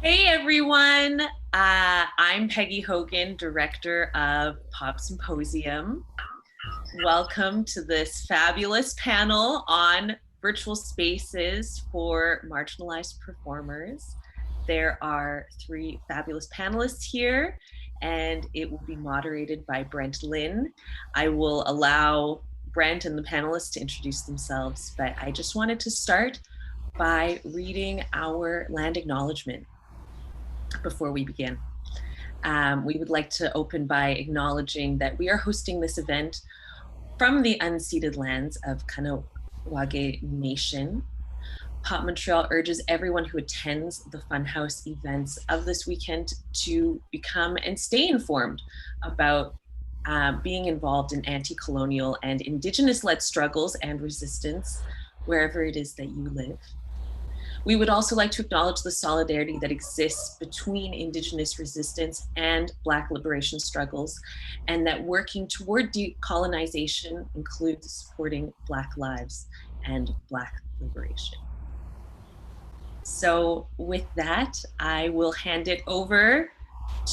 Hey everyone, I'm Peggy Hogan, Director of Pop Symposium. Welcome to this fabulous panel on virtual spaces for marginalized performers. There are three fabulous panelists here, and it will be moderated by Brent Lynn. I will allow Brent and the panelists to introduce themselves, but I just wanted to start by reading our land acknowledgement before we begin. We would like to open by acknowledging that we are hosting this event from the unceded lands of Kahnawake Nation. Pop Montreal urges everyone who attends the Funhouse events of this weekend to become and stay informed about being involved in anti-colonial and Indigenous-led struggles and resistance wherever it is that you live. We would also like to acknowledge the solidarity that exists between Indigenous resistance and Black liberation struggles, and that working toward decolonization includes supporting Black lives and Black liberation. So with that, I will hand it over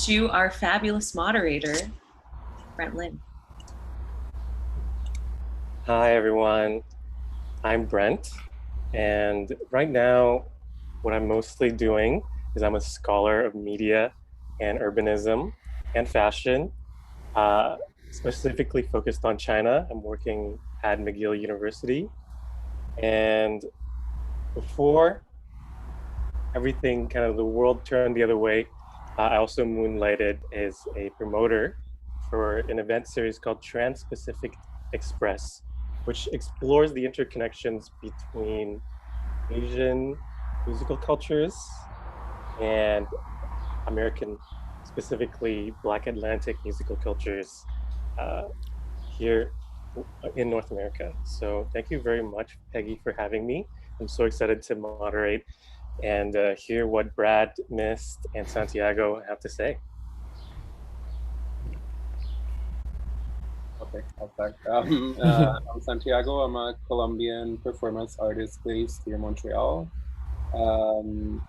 to our fabulous moderator, Brent Lynn. Hi, everyone. I'm Brent. And right now, what I'm mostly doing is I'm a scholar of media and urbanism and fashion, specifically focused on China. I'm working at McGill University. And before everything, kind of the world turned the other way, I also moonlighted as a promoter for an event series called Trans-Pacific Express, which explores the interconnections between Asian musical cultures and American, specifically Black Atlantic musical cultures here in North America. So thank you very much, Peggy, for having me. I'm so excited to moderate and hear what Brad, Mist, and Santiago have to say. Okay, I'll start. I'm Santiago. I'm a Colombian performance artist based here in Montreal. And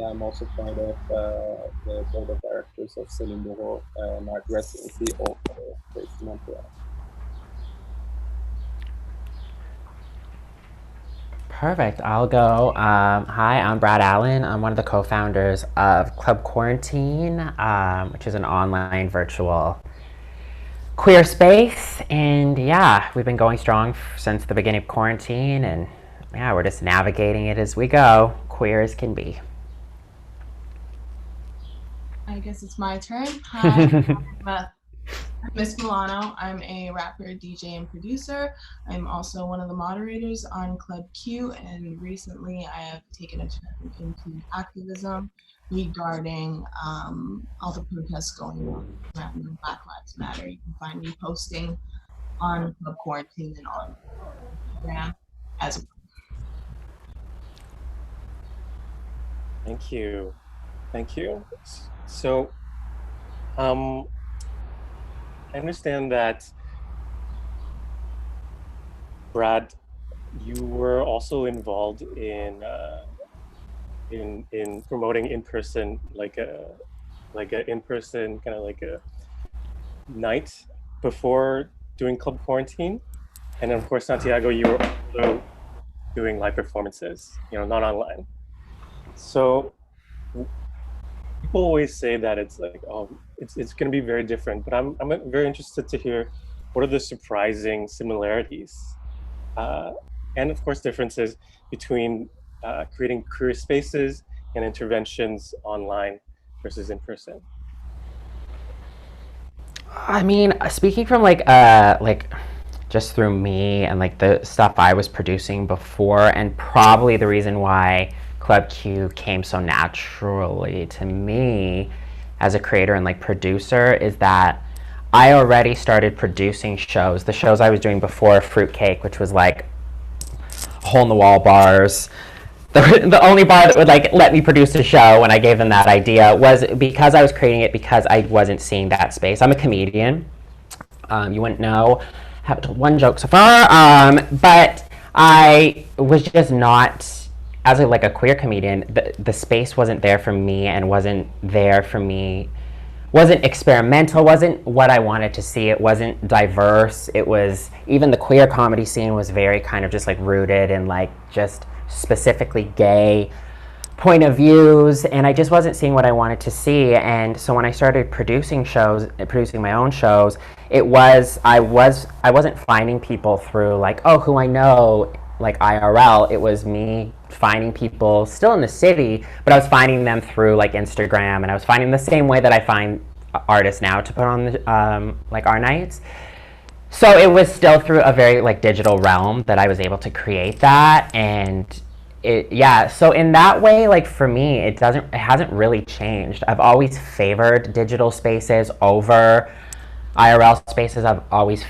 I'm also part of the board of directors of Céline Bureau, an art residency also based in Montreal. Perfect. I'll go. Hi, I'm Brad Allen. I'm one of the co-founders of Club Quarantine, which is an online virtual queer space. And yeah, we've been going strong since the beginning of quarantine. And yeah, we're just navigating it as we go, queer as can be. I guess it's my turn. Hi, I'm Miss Milano. I'm a rapper, DJ, and producer. I'm also one of the moderators on Club Q, and recently I have taken a turn into activism regarding all the protests going on around Black Lives Matter. You can find me posting on Club Quarantine and on Instagram as well. Thank you. Thank you. So, I understand that, Brad, you were also involved in promoting in-person, like a in-person kind of like a night before doing Club Quarantine, and then of course Santiago, you were also doing live performances, not online. So people always say that it's like, oh, it's going to be very different, but I'm very interested to hear what are the surprising similarities and of course differences between creating queer spaces and interventions online versus in person. I mean, speaking from like just through me and like the stuff I was producing before, and probably the reason why Club Q came so naturally to me as a creator and like producer is that I already started producing shows. The shows I was doing before Fruitcake, which was like hole in the wall bars. The only bar that would like let me produce a show when I gave them that idea was because I was creating it because I wasn't seeing that space. I'm a comedian. You wouldn't know. I haven't told one joke so far, but I was just not as like a queer comedian, the space wasn't there for me, and wasn't there for me, wasn't experimental, wasn't what I wanted to see. It wasn't diverse. It was, even the queer comedy scene was very kind of just like rooted in like just specifically gay point of views, and I just wasn't seeing what I wanted to see. And so when I started producing my own shows, I wasn't finding people through like, oh, who I know, like IRL. It was me finding people still in the city, but I was finding them through like Instagram, and I was finding the same way that I find artists now to put on like our nights. So it was still through a very like digital realm that I was able to create that. And so in that way, like for me, it hasn't really changed. I've always favored digital spaces over IRL spaces. I've always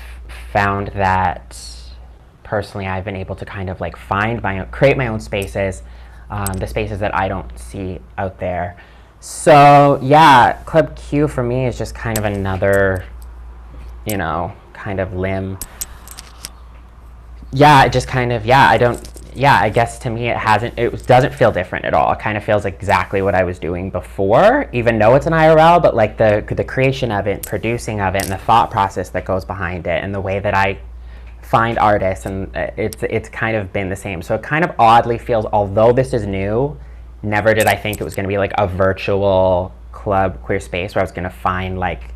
found that personally I've been able to kind of like create my own spaces, the spaces that I don't see out there. So yeah, Club Q for me is just kind of another, kind of limb. Yeah, it just kind of, I guess to me it doesn't feel different at all. It kind of feels exactly what I was doing before, even though it's an IRL, but like the creation of it, producing of it, and the thought process that goes behind it, and the way that I find artists, and it's kind of been the same. So it kind of oddly feels, although this is new, never did I think it was going to be like a virtual club queer space where I was going to find like,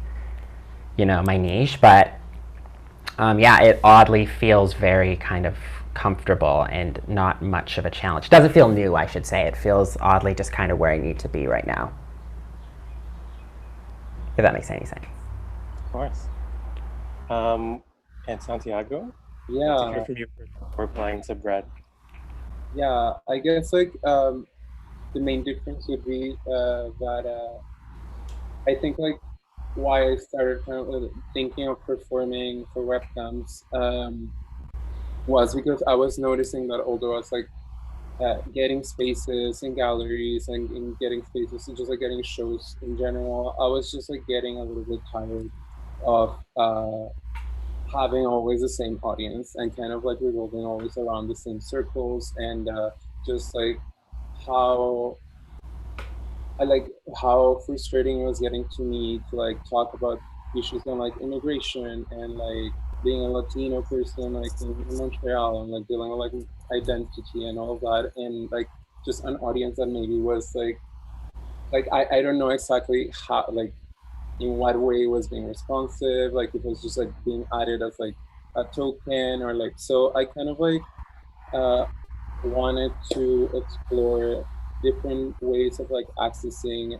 my niche. But it oddly feels very kind of comfortable and not much of a challenge. It doesn't feel new, I should say. It feels oddly just kind of where I need to be right now. If that makes any sense. Of course. And Santiago? Yeah. To hear from you for applying to Brad. Yeah, I guess like the main difference would be that I think like why I started kind of thinking of performing for webcams was because I was noticing that although I was like getting spaces in galleries and getting spaces and just like getting shows in general, I was just like getting a little bit tired of having always the same audience and kind of like revolving always around the same circles, and just like how how frustrating it was getting to me to like talk about issues on like immigration and like being a Latino person like in Montreal, and like dealing with like identity and all of that, and like just an audience that maybe was like I don't know exactly how, like in what way it was being responsive, like it was just like being added as like a token, or like, so I kind of like wanted to explore different ways of like accessing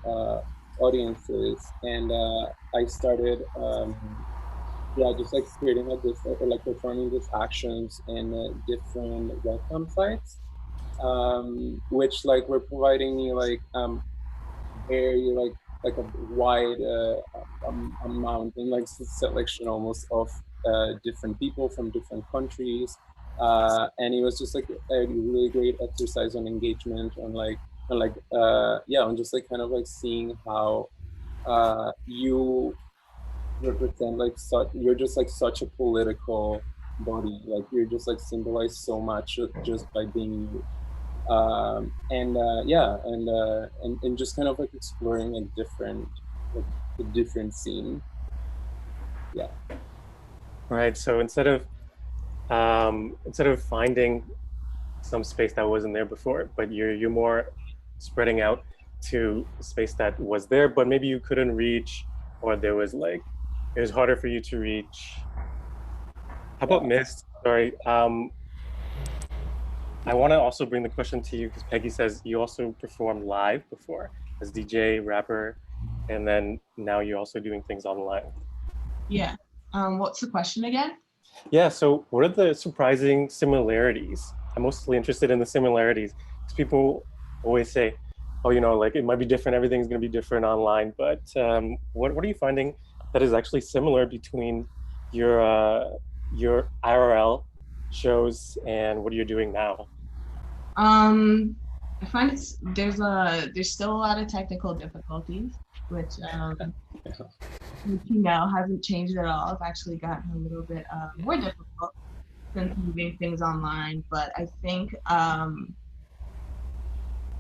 audiences, and I started just like creating like this or like performing these actions in different welcome sites, which like were providing me like very like a wide amount and like selection almost of different people from different countries, and it was just like a really great exercise on engagement, on like on just like kind of like seeing how you represent like such, you're just like such a political body, like you're just like symbolize so much just by being you, and just kind of like exploring a different scene. Yeah. Right. So instead of finding some space that wasn't there before, but you're more spreading out to a space that was there, but maybe you couldn't reach, or there was like it was harder for you to reach. How about Mist? Sorry. I want to also bring the question to you because Peggy says you also performed live before as DJ, rapper, and then now you're also doing things online. Yeah. What's the question again? Yeah, so what are the surprising similarities? I'm mostly interested in the similarities because people always say, oh, like it might be different, everything's going to be different online, but what are you finding that is actually similar between your IRL shows and what you're doing now? I find there's still a lot of technical difficulties, which hasn't changed at all. It's actually gotten a little bit more difficult since moving things online. But I think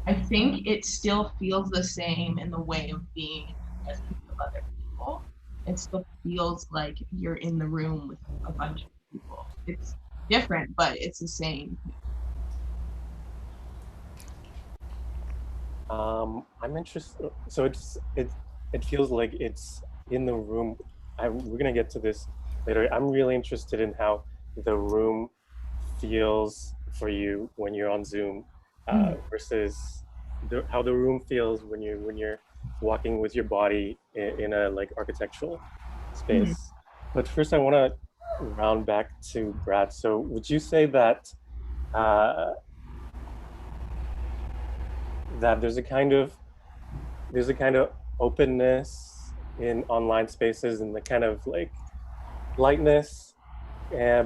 I think it still feels the same in the way of being in the presence of other people. It still feels like you're in the room with a bunch of people. It's different, but it's the same. I'm interested. So it feels like it's in the room. We're gonna get to this later. I'm really interested in how the room feels for you when you're on Zoom versus how the room feels when you're walking with your body in a like architectural Mhm. space. But first, I want to round back to Brad. So, would you say that uh, that there's a kind of openness in online spaces and the kind of like lightness,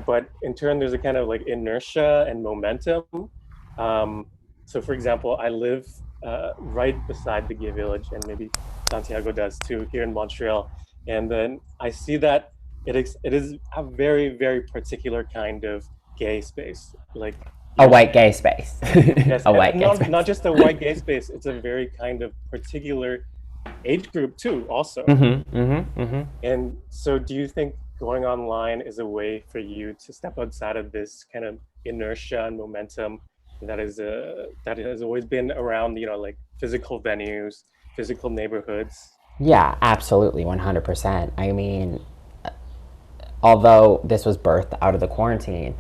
but in turn there's a kind of like inertia and momentum. um, so for example, I live right beside the gay village, and maybe Santiago does too, here in Montreal. And then I see that it is a very very particular kind of gay space, like A you're white gay space. yes, A white and gay not space. just a white gay space, it's a very kind of particular age group too also. And so do you think going online is a way for you to step outside of this kind of inertia and momentum that has always been around, like physical venues, physical neighborhoods? Yeah, absolutely, 100%. I mean, although this was birthed out of the quarantine,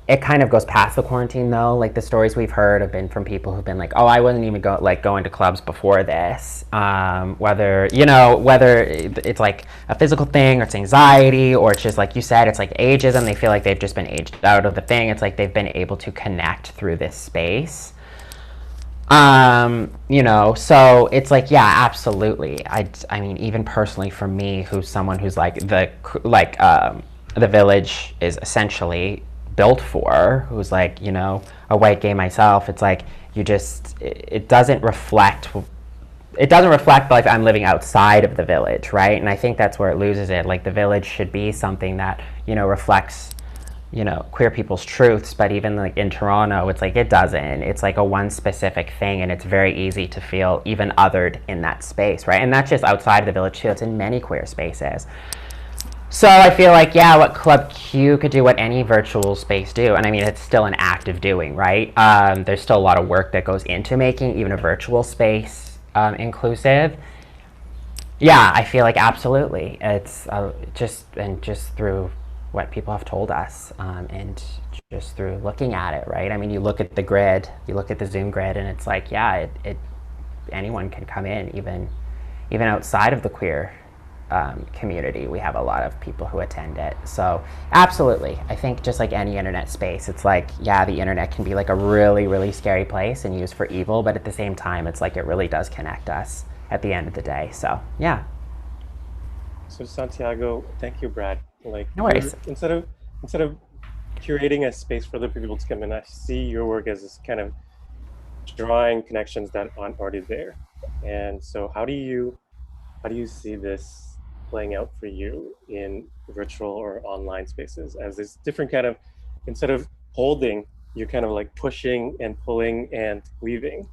it kind of goes past the quarantine though. Like the stories we've heard have been from people who've been like, "Oh, I wasn't even going to clubs before this." Whether it's like a physical thing or it's anxiety or it's just like you said, it's like ageism. They feel like they've just been aged out of the thing. It's like they've been able to connect through this space. So it's like, yeah, absolutely. I mean, even personally for me, who's someone who's like the village is essentially built for, who's like, a white gay myself. It's like it doesn't reflect. It doesn't reflect like I'm living outside of the village, right? And I think that's where it loses it. Like the village should be something that reflects queer people's truths, but even like in Toronto, it's like it doesn't. It's like a one specific thing, and it's very easy to feel even othered in that space, right? And that's just outside of the village too. It's in many queer spaces. So I feel like, yeah, what Club Q could do, what any virtual space do, and I mean, it's still an act of doing, right? There's still a lot of work that goes into making even a virtual space inclusive. Yeah, I feel like absolutely. It's just through what people have told us, and just through looking at it, right? I mean, you look at the grid, you look at the Zoom grid, and it's like, yeah, it anyone can come in, even outside of the queer community. We have a lot of people who attend it. So absolutely, I think just like any internet space, it's like, yeah, the internet can be like a really, really scary place and used for evil, but at the same time, it's like it really does connect us at the end of the day. So yeah. So Santiago, thank you, Brad. Like No worries. instead of curating a space for other people to come in, I see your work as this kind of drawing connections that aren't already there. And so how do you see this playing out for you in virtual or online spaces as this different kind of, instead of holding, you're kind of like pushing and pulling and weaving?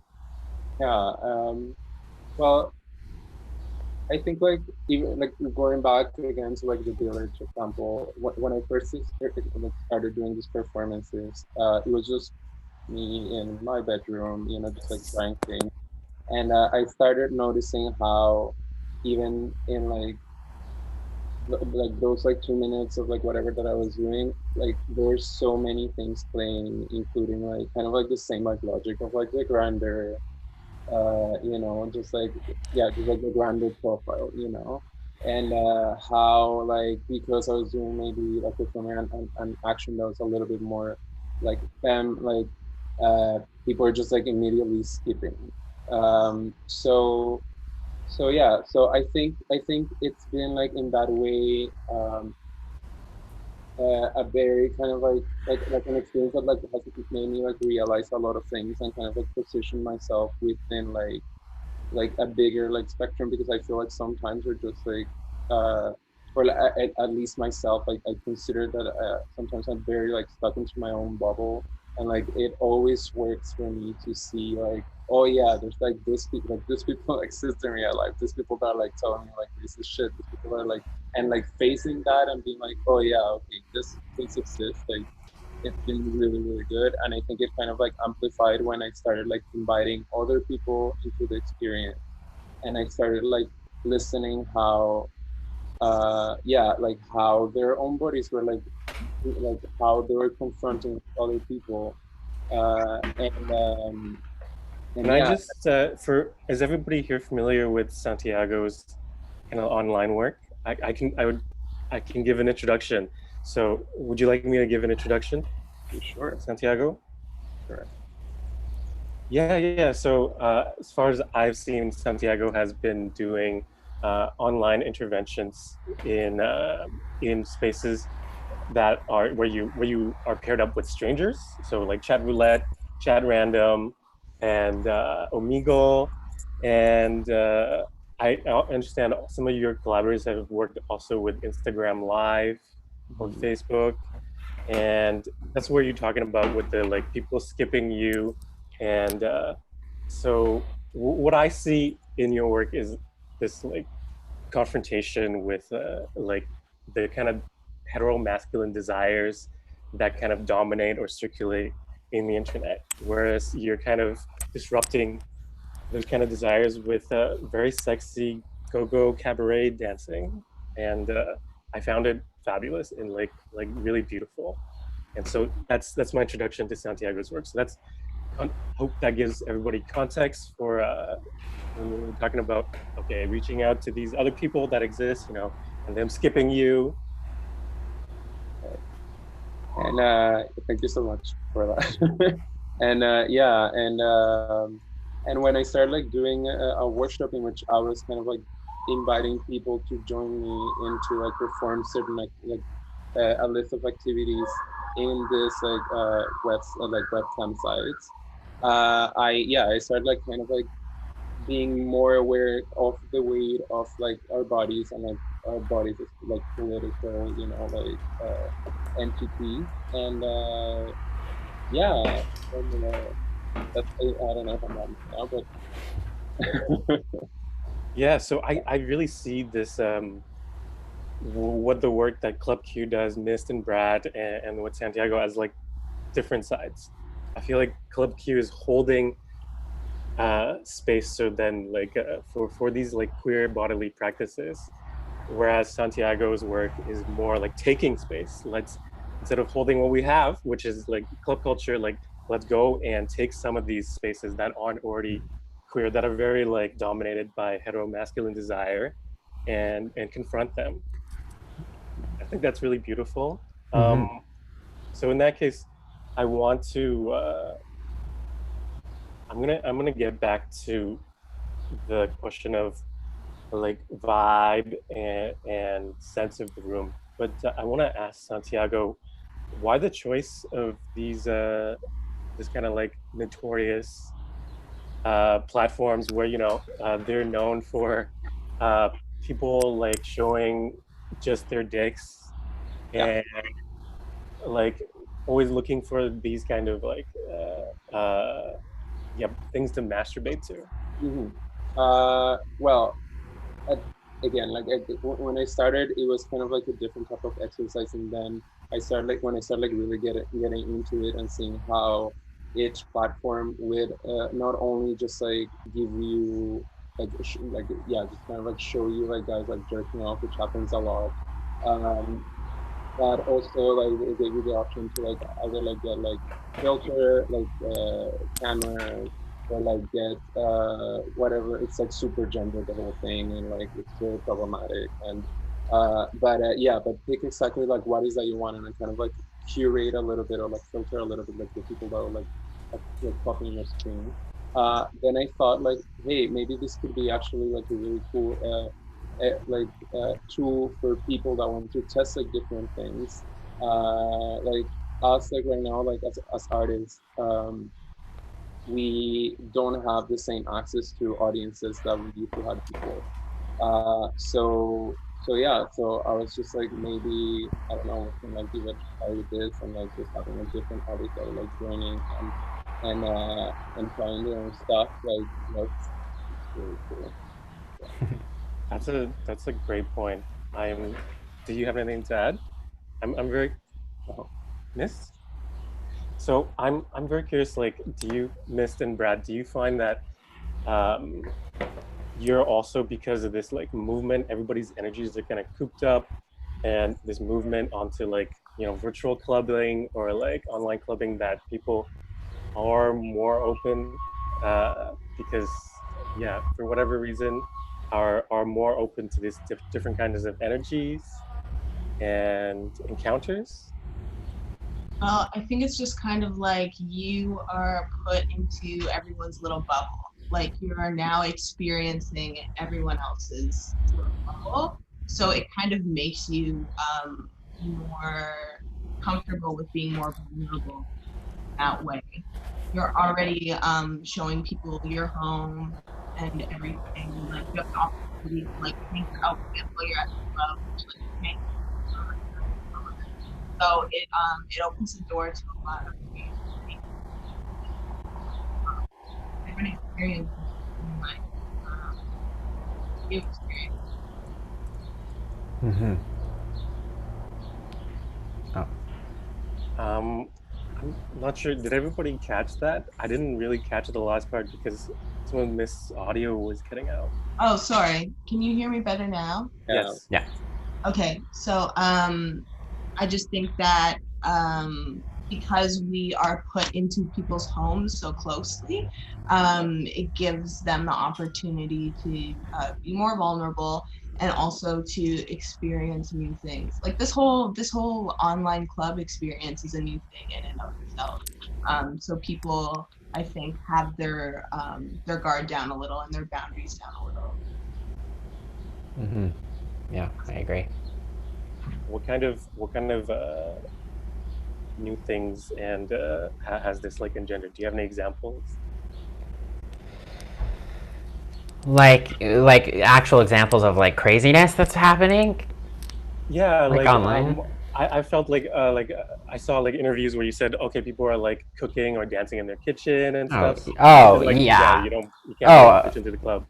Yeah. Well, I think like even like going back again to like the village example, when I first started doing these performances, it was just me in my bedroom, just like trying things. And I started noticing how even in like those like 2 minutes of like whatever that I was doing, like there's so many things playing, including like kind of like the same like logic of like the grander, just like yeah, just like the grander profile, and how like because I was doing maybe like performing an action that was a little bit more like like people are just like immediately skipping. So yeah, so I think it's been like in that way, a very kind of like an experience that like has made me like realize a lot of things and kind of like position myself within like a bigger like spectrum, because I feel like sometimes we're just like uh or at least myself, like I consider that sometimes I'm very like stuck into my own bubble, and like it always works for me to see like, oh yeah, there's like this people exist in real life. These people that are like telling me like this is shit. These people are like, and like facing that and being like, oh yeah, okay, this exists. Like it's been really really good, and I think it kind of like amplified when I started like inviting other people into the experience, and I started like listening how yeah, like how their own bodies were like how they were confronting other people, uh and um Can and I yeah. just, is everybody here familiar with Santiago's kind of online work? I can give an introduction. So, would you like me to give an introduction, Sure. Santiago? Sure. Yeah, yeah. So, as far as I've seen, Santiago has been doing online interventions in spaces that are where you are paired up with strangers. So, like chat roulette, chat random, and Omegle, and I understand some of your collaborators have worked also with Instagram Live or Mhm. Facebook, and that's where you're talking about with the like people skipping you, and so what I see in your work is this like confrontation with like the kind of hetero masculine desires that kind of dominate or circulate in the internet, whereas you're kind of disrupting those kind of desires with very sexy go-go cabaret dancing, and I found it fabulous and like really beautiful. And so that's my introduction to Santiago's work. So that's hope that gives everybody context for when we're talking about okay, reaching out to these other people that exist, you know, and them skipping you. And thank you so much for that. And yeah, and when I started like doing a workshop in which I was kind of like inviting people to join me into like perform certain like a list of activities in this like webcam sites, I started like kind of like being more aware of the weight of like our bodies and like our bodies as like political, you know, like entities. And yeah, and that's I don't know if I'm wrong now, but Yeah, so I really see this what the work that Club Q does, Mist and Brad, and what Santiago as like different sides. I feel like Club Q is holding space so then like for these like queer bodily practices, whereas Santiago's work is more like taking space. Let's instead of holding what we have, which is like club culture, like let's go and take some of these spaces that aren't already queer, that are very like dominated by heteromasculine desire, and confront them. I think that's really beautiful. Mm-hmm. So in that case, I want to I'm gonna get back to the question of like vibe and sense of the room. But I want to ask Santiago, why the choice of these this kind of like notorious platforms where you know they're known for uh, people like showing just their dicks yeah. and like always looking for these kind of like yeah, things to masturbate to. Hmm. Well, at, again, like when I started, it was kind of like a different type of exercise, and then I started like when I started like really getting into it and seeing how each platform would not only just like give you like yeah, just kind of like show you like guys like jerking off, which happens a lot. Um, but also like it gave you the option to like either like get like filter like cameras or like get whatever. It's like super gendered the whole thing, and like it's very problematic. And yeah, but pick exactly like what is that you want, and then kind of like curate a little bit or like filter a little bit like the people that are like popping your screen. Then I thought like, hey, maybe this could be actually like a really cool tool for people that want to test like different things. Like us, like right now, like as artists, we don't have the same access to audiences that we used to have before. So so yeah, so I was just like, maybe, I don't know, we can like give it a try with this, and like just having like different artists that are like joining, and trying their own stuff. Like, that's really cool. That's a great point. I'm. Do you have anything to add? I'm very. Oh, Miss. So I'm very curious. Like, do you, Mist and Brad, do you find that um, you're also, because of this like movement, everybody's energies are kind of cooped up, and this movement onto like, virtual clubbing or like online clubbing, that people are more open because, yeah, for whatever reason, are more open to these different kinds of energies and encounters. I think it's just kind of like you are put into everyone's little bubble. Like you are now experiencing everyone else's little bubble. So it kind of makes you more comfortable with being more vulnerable that way. You're already showing people your home and everything. Like you have the opportunity to like change your outfit while you're at the club, which like makes so it opens the door to a lot of different experiences in life. New experience. Mm-hmm. Oh. I'm not sure. Did everybody catch that? I didn't really catch the last part because some of Miss audio was cutting out. Oh, sorry. Can you hear me better now? Yeah. Yes. Yeah. Okay, so I just think that because we are put into people's homes so closely, it gives them the opportunity to be more vulnerable and also to experience new things. Like this whole online club experience is a new thing in and of itself. So people, I think, have their guard down a little and their boundaries down a little. Mm-hmm. Yeah, I agree. What kind of new things and has this like engendered? Do you have any examples? Like actual examples of like craziness that's happening, Yeah, like online. I felt like I saw like interviews where you said, okay, people are like cooking or dancing in their kitchen and Oh, stuff oh because like, yeah, yeah. you can't bring Oh, the kitchen to the club.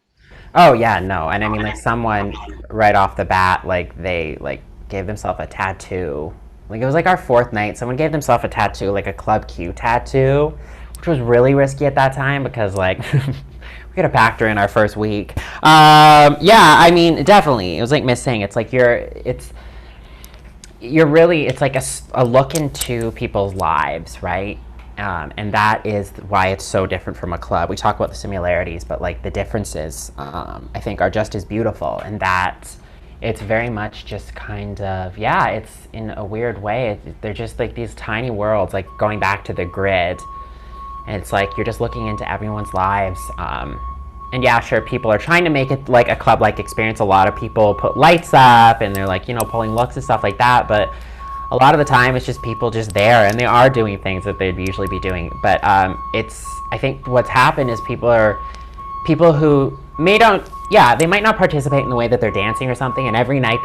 oh yeah, no. And I mean, like someone right off the bat, like they like gave themselves a tattoo. Like it was like our fourth night. Someone gave themselves a tattoo, like a Club Q tattoo, which was really risky at that time because like we could have packed her in our first week. Yeah, I mean, definitely. It was like Miss saying, it's like you're really, it's like a look into people's lives, right? And that is why it's so different from a club. We talk about the similarities, but like the differences, I think, are just as beautiful. And that it's very much just kind of, yeah, it's in a weird way. They're just like these tiny worlds, like going back to the grid. And it's like you're just looking into everyone's lives. And yeah, sure, people are trying to make it like a club-like experience. A lot of people put lights up and they're like, pulling looks and stuff like that. But a lot of the time it's just people just there and they are doing things that they'd usually be doing. But I think what's happened is people who they might not participate in the way that they're dancing or something, and every night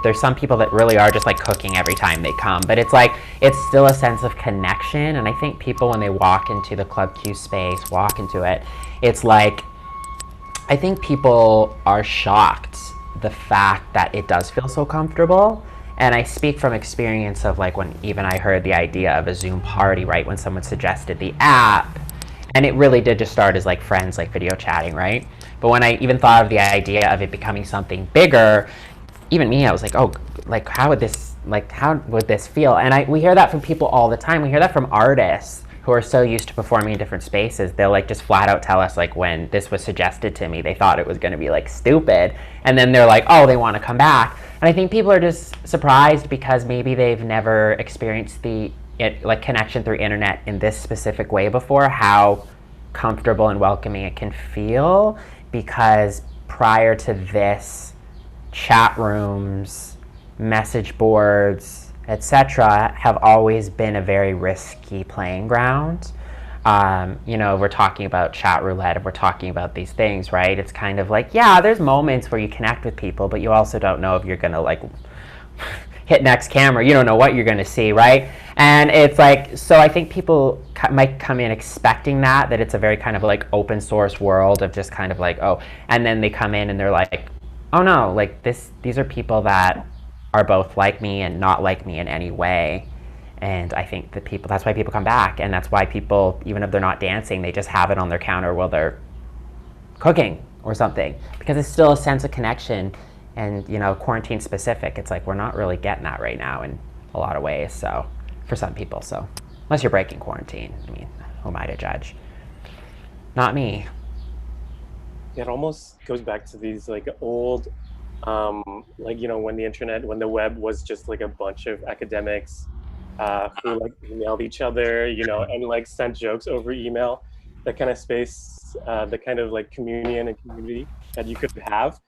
there's some people that really are just like cooking every time they come, but it's like it's still a sense of connection. And I think people, when they walk into the Club Q space, walk into it, it's like I think people are shocked the fact that it does feel so comfortable. And I speak from experience of like when even I heard the idea of a Zoom party, right, when someone suggested the app, and it really did just start as like friends, like video chatting, right? But when I even thought of the idea of it becoming something bigger, even me, I was like, oh, like how would this feel? And we hear that from people all the time. We hear that from artists who are so used to performing in different spaces. They'll like just flat out tell us like when this was suggested to me, they thought it was going to be like stupid, and then they're like, oh, they want to come back. And I think people are just surprised because maybe they've never experienced like connection through internet in this specific way before, how comfortable and welcoming it can feel. Because prior to this, chat rooms, message boards, etc., have always been a very risky playing ground. you know, we're talking about chat roulette and we're talking about these things, right? It's kind of like, yeah, there's moments where you connect with people, but you also don't know if you're going to like hit next camera. You don't know what you're going to see, right? And it's like, so I think people might come in expecting that it's a very kind of like open source world of just kind of like, oh, and then they come in and they're like, oh no, like these are people that are both like me and not like me in any way. And I think that that's why people come back. And that's why people, even if they're not dancing, they just have it on their counter while they're cooking or something, because it's still a sense of connection. And, you know, quarantine specific, it's like we're not really getting that right now in a lot of ways. So for some people, so unless you're breaking quarantine, I mean, who am I to judge? Not me. It almost goes back to these like old, like, you know, when when the web was just like a bunch of academics who like emailed each other, you know, and like sent jokes over email, that kind of space, the kind of like communion and community that you could have,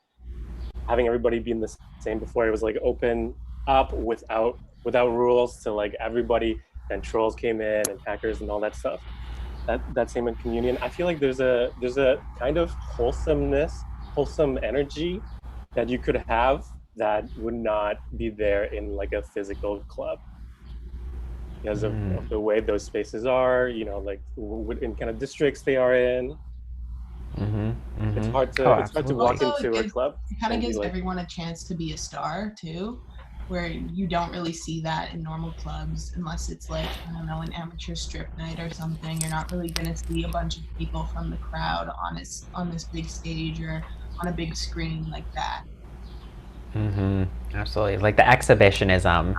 having everybody be in the same before it was like open up without rules to like everybody. Then trolls came in and hackers and all that stuff. That same in communion. I feel like there's a kind of wholesome energy that you could have that would not be there in like a physical club because of the way those spaces are, you know, like in kind of districts they are in. It's hard to walk Also, into a club it kind of and be gives like, everyone a chance to be a star too, where you don't really see that in normal clubs unless it's like, I don't know, an amateur strip night or something. You're not really gonna see a bunch of people from the crowd on this big stage or on a big screen like that. Absolutely. Like the exhibitionism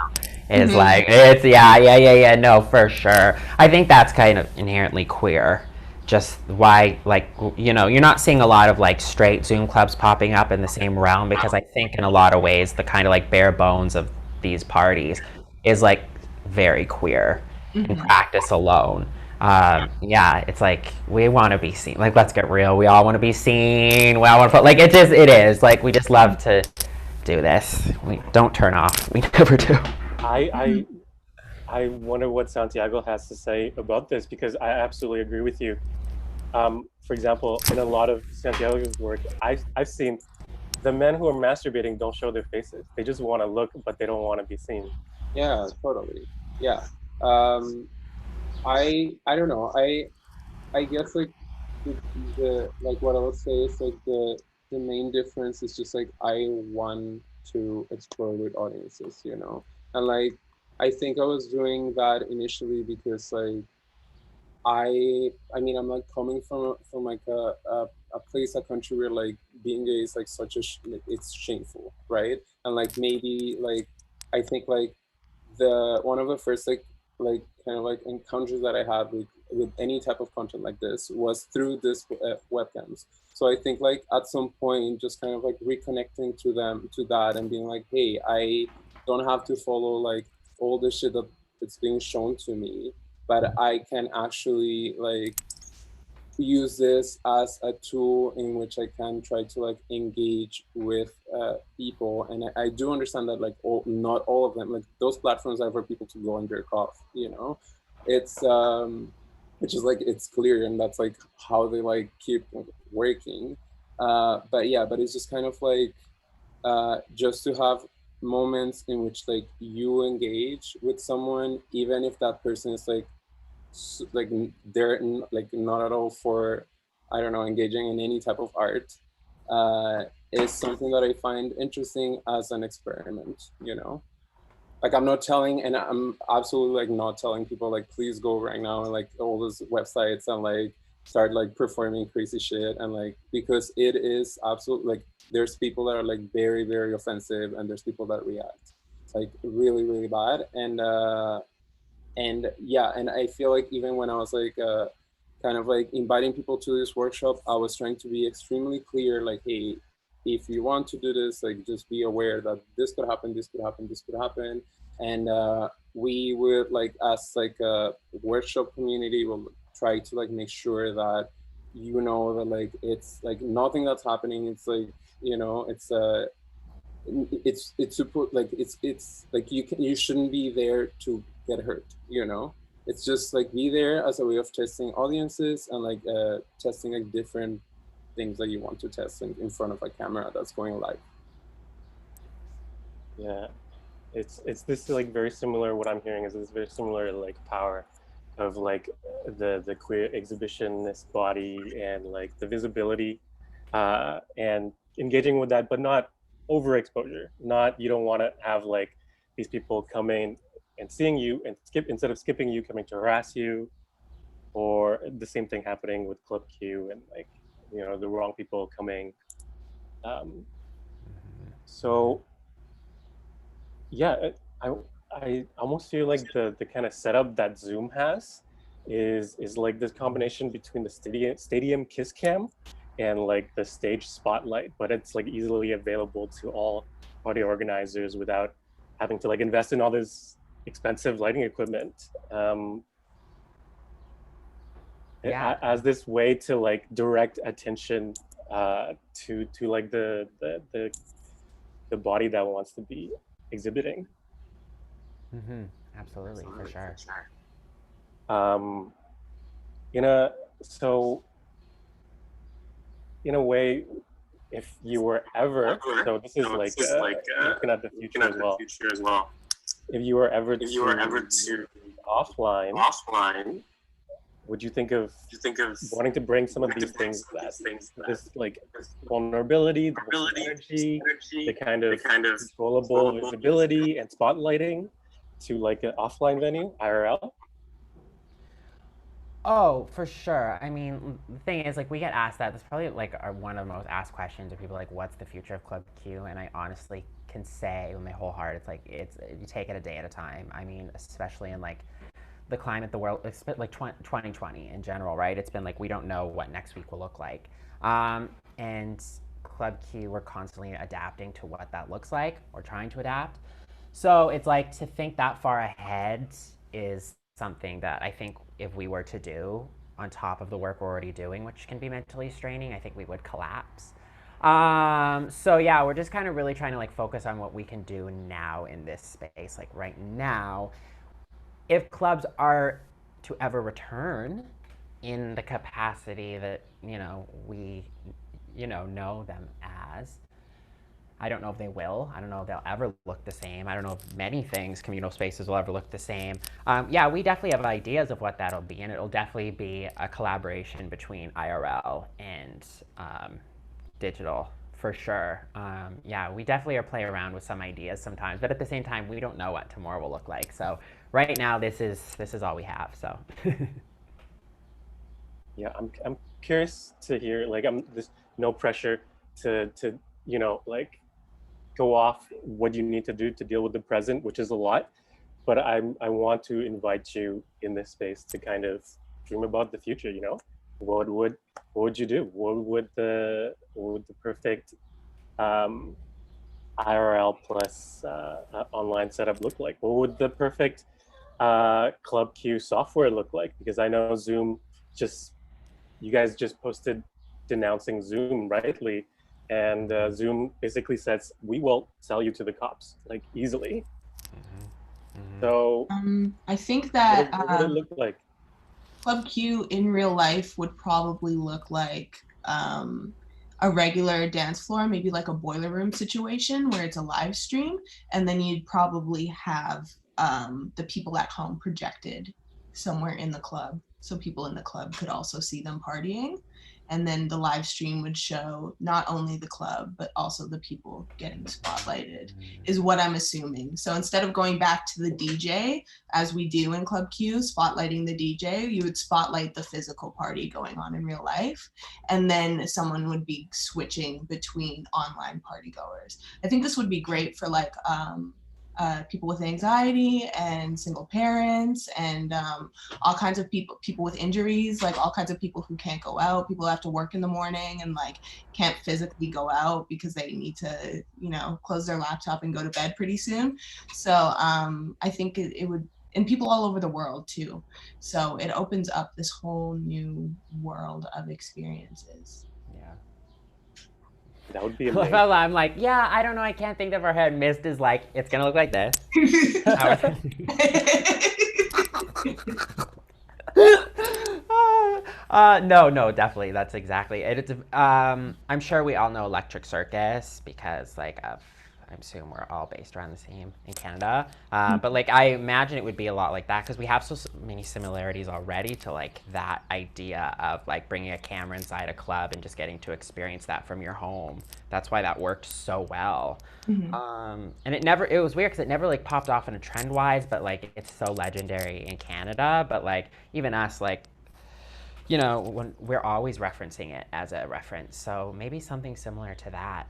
is like, it's, yeah, no, for sure. I think that's kind of inherently queer. Just why, like, you know, you're not seeing a lot of like straight Zoom clubs popping up in the same realm, because I think in a lot of ways the kind of like bare bones of these parties is like very queer in practice alone. Yeah, it's like we want to be seen. Like, let's get real. We all want to be seen. We all want to put, like, it is like we just love to do this. We don't turn off. We never do. I wonder what Santiago has to say about this, because I absolutely agree with you. For example, in a lot of Santiago's work, I've seen the men who are masturbating don't show their faces. They just want to look, but they don't want to be seen. Yeah, totally. Yeah. I don't know. I guess like the like what I would say is like the main difference is just like I want to explore with audiences, you know, and like I think I was doing that initially because like I mean I'm like coming from like a place, a country where like being gay is like such a like, it's shameful, right? And like maybe like I think like the one of the first like kind of like encounters that I had with any type of content like this was through this webcams. So I think like at some point just kind of like reconnecting to them to that and being like, hey, I don't have to follow like all the shit that it's being shown to me, but I can actually like use this as a tool in which I can try to like engage with people. And I do understand that like not all of them, like those platforms are for people to go and jerk off, you know. It's which is like it's clear, and that's like how they like keep working. But yeah, but it's just kind of like just to have moments in which like you engage with someone, even if that person is like they're like not at all for, I don't know, engaging in any type of art, is something that I find interesting as an experiment, you know. Like I'm not telling, and I'm absolutely like not telling people like please go right now and like all those websites and like start like performing crazy shit, and like because it is absolutely like there's people that are like very offensive, and there's people that react like really bad, and yeah, and I feel like even when I was like kind of like inviting people to this workshop, I was trying to be extremely clear, like, hey, if you want to do this, like just be aware that this could happen, this could happen, this could happen. And we would like as like a workshop community will try to like make sure that you know that like it's like nothing that's happening, it's like, you know, it's support, like it's like you shouldn't be there to get hurt, you know. it's just like be there as a way of testing audiences and like testing like different things that you want to test in front of a camera that's going live. Yeah, it's this like very similar. What I'm hearing is this very similar like power of like the queer exhibitionist body and like the visibility, and engaging with that, but not overexposure. Not, you don't want to have like these people coming and seeing you and instead of skipping you, coming to harass you, or the same thing happening with Club Q and like, you know, the wrong people coming. So yeah, I almost feel like the kind of setup that Zoom has is like this combination between the stadium kiss cam and like the stage spotlight, but it's like easily available to all party organizers without having to like invest in all this expensive lighting equipment. Yeah. As this way to like direct attention to like the body that wants to be exhibiting. Absolutely, for sure. In a so in a way, if you were ever, so this is like looking at the future as well. If you were ever to offline, would you think of wanting to bring some of these things, that this like vulnerability, the energy, the kind of controllable visibility and spotlighting to like an offline venue, IRL? Oh, for sure. I mean, the thing is, like, we get asked that. That's probably like one of the most asked questions. Are people like, "What's the future of Club Q?" And I honestly can say with my whole heart, it's like you take it a day at a time. I mean, especially in like the climate, the world, it's been like 2020 in general, right? It's been like we don't know what next week will look like, and Club Q, we're constantly adapting to what that looks like. We're trying to adapt. So it's like to think that far ahead is something that I think if we were to do on top of the work we're already doing, which can be mentally straining, I think we would collapse. So yeah, we're just kind of really trying to like focus on what we can do now in this space. Like right now, if clubs are to ever return in the capacity that, we, know them as, I don't know if they will. I don't know if they'll ever look the same. I don't know if many things, communal spaces, will ever look the same. Yeah, we definitely have ideas of what that'll be, and it'll definitely be a collaboration between IRL and digital, for sure. Yeah, we definitely are playing around with some ideas sometimes, but at the same time, we don't know what tomorrow will look like. So right now, this is all we have. So. Yeah, I'm curious to hear. Like, there's no pressure to like go off what you need to do to deal with the present, which is a lot. But I want to invite you in this space to kind of dream about the future. What would you do? What would the perfect IRL plus online setup look like? What would the perfect Club Q software look like? Because I know Zoom you guys just posted denouncing Zoom, rightly, and Zoom basically says, we will sell you to the cops, like, easily. So I think that what would it look like? Club Q in real life would probably look like a regular dance floor, maybe like a boiler room situation where it's a live stream, and then you'd probably have the people at home projected somewhere in the club, so people in the club could also see them partying. And then the live stream would show not only the club, but also the people getting spotlighted, is what I'm assuming. So instead of going back to the DJ, as we do in Club Q, spotlighting the DJ, you would spotlight the physical party going on in real life. And then someone would be switching between online party goers. I think this would be great for like, people with anxiety and single parents and all kinds of people with injuries, like all kinds of people who can't go out, people who have to work in the morning and like can't physically go out because they need to, close their laptop and go to bed pretty soon. So I think it would, and people all over the world too. So it opens up this whole new world of experiences. Yeah. That would be amazing. I'm like, yeah, I don't know. I can't think of our head. Mist is like, it's going to look like this. No, definitely. That's exactly it. It's I'm sure we all know Electric Circus because like I assume we're all based around the same in Canada. But like I imagine it would be a lot like that because we have so many similarities already to like that idea of like bringing a camera inside a club and just getting to experience that from your home. That's why that worked so well. And it was weird because it never like popped off in a trend wise, but like it's so legendary in Canada. But like even us, like when we're always referencing it as a reference, so maybe something similar to that.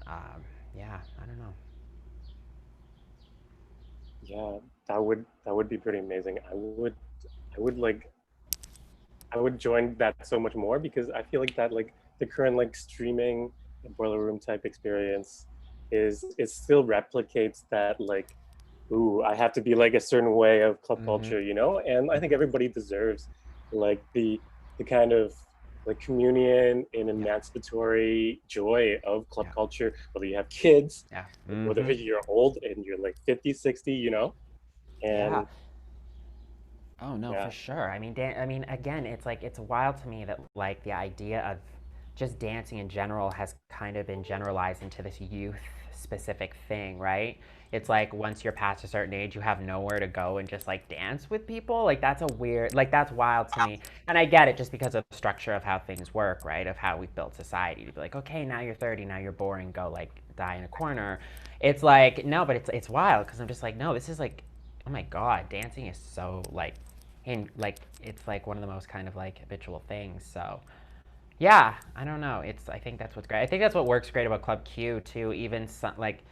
Yeah, I don't know. Yeah, that would be pretty amazing. I would I would join that so much more because I feel like that like the current like streaming boiler room type experience is it still replicates that like ooh, I have to be like a certain way of club culture, you know? And I think everybody deserves like the kind of like communion and Yeah. emancipatory joy of club Yeah. culture, whether you have kids, Yeah. whether you're old and you're like 50, 60, you know? Yeah. And Oh no, yeah, for sure. I mean, again, it's like it's wild to me that like the idea of just dancing in general has kind of been generalized into this youth specific thing, right? It's like once you're past a certain age, you have nowhere to go and just like dance with people. Like that's a weird, like that's wild to me. And I get it just because of the structure of how things work, right? Of how we've built society to be like, okay, now you're 30, now you're boring, go like die in a corner. It's like no, but it's wild because I'm just like no, this is like oh my god, dancing is so like and like it's like one of the most kind of like habitual things. So yeah, I don't know. I think that's what's great. I think that's what works great about Club Q too. Even some, like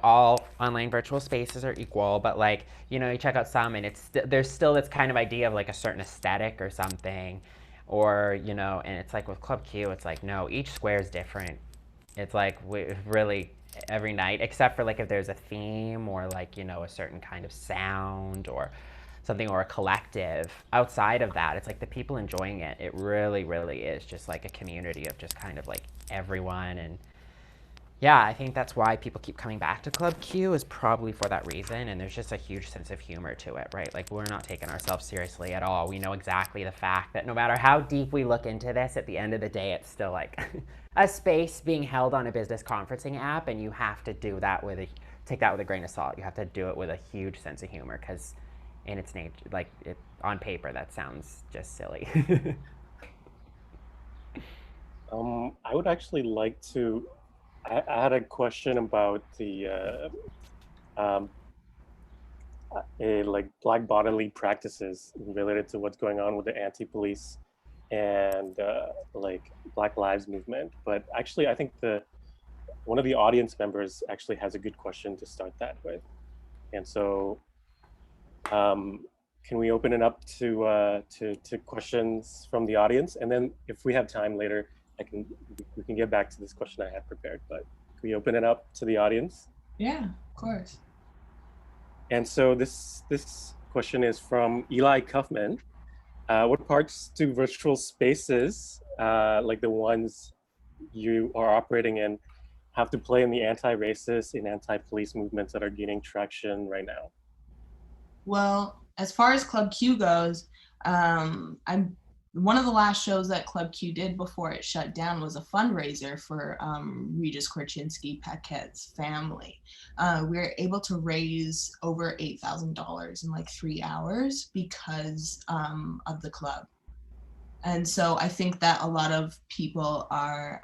all online virtual spaces are equal, but like you check out some and there's still this kind of idea of like a certain aesthetic or something, or and it's like with Club Q, it's like no, each square is different. It's like really every night, except for like if there's a theme or like a certain kind of sound or something or a collective. Outside of that, it's like the people enjoying it. It really, really is just like a community of just kind of like everyone. And yeah, I think that's why people keep coming back to Club Q is probably for that reason. And there's just a huge sense of humor to it, right? Like we're not taking ourselves seriously at all. We know exactly the fact that no matter how deep we look into this, at the end of the day, it's still like a space being held on a business conferencing app, and you have to do that take that with a grain of salt. You have to do it with a huge sense of humor because in its nature, like on paper, that sounds just silly. I would actually like to. I had a question about the like black bodily practices related to what's going on with the anti-police and like Black Lives movement. But actually, I think the one of the audience members actually has a good question to start that with, and so can we open it up to questions from the audience, and then if we have time later, we can get back to this question I had prepared. But can we open it up to the audience? Yeah, of course. And so this question is from Eli Kaufman. What parts do virtual spaces, like the ones you are operating in, have to play in the anti-racist and anti-police movements that are gaining traction right now? Well, as far as Club Q goes, I'm one of the last shows that Club Q did before it shut down was a fundraiser for Regis Korchinski Paquette's family. We were able to raise over $8,000 in like 3 hours because of the club. And so I think that a lot of people are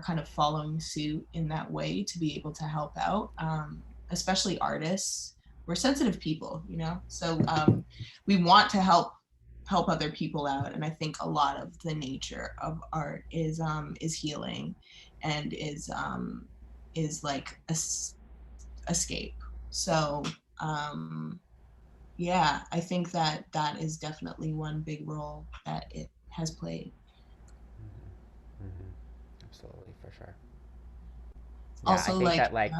kind of following suit in that way to be able to help out, especially artists. We're sensitive people, so we want to help other people out. And I think a lot of the nature of art is healing and is like escape. So yeah, I think that is definitely one big role that it has played. Absolutely, for sure. Yeah, Also, I think like, that like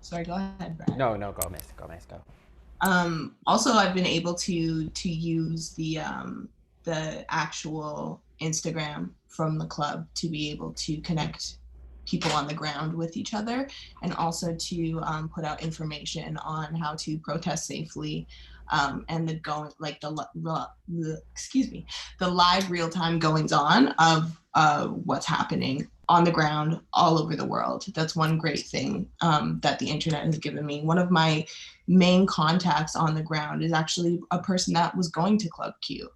sorry, go ahead, Brad. no, go, miss, go. Also, I've been able to use the actual Instagram from the club to be able to connect people on the ground with each other, and also to put out information on how to protest safely and the live real-time goings on of what's happening on the ground all over the world. That's one great thing that the internet has given me. One of my main contacts on the ground is actually a person that was going to Club Q.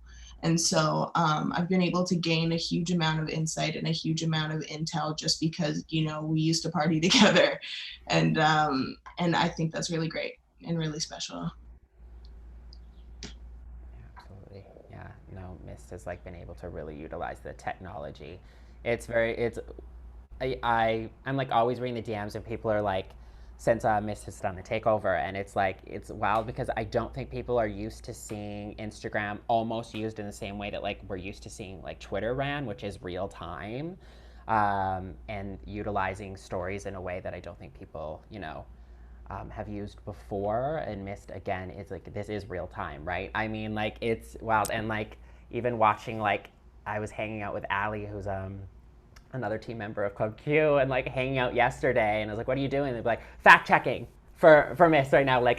And so I've been able to gain a huge amount of insight and a huge amount of intel just because, you know, we used to party together. And I think that's really great and really special. Absolutely. Yeah. No, Mist has like been able to really utilize the technology. I'm like always reading the DMs and people are like, since Mist has done the takeover, and it's like it's wild because I don't think people are used to seeing Instagram almost used in the same way that like we're used to seeing like Twitter ran, which is real time, and utilizing stories in a way that I don't think people, you know, have used before. And Mist again is like this is real time, right? I mean, like it's wild, and like even watching like I was hanging out with Ali, who's another team member of Club Q, and like hanging out yesterday, and I was like, "What are you doing?" They'd be like, "Fact checking for Mist right now. Like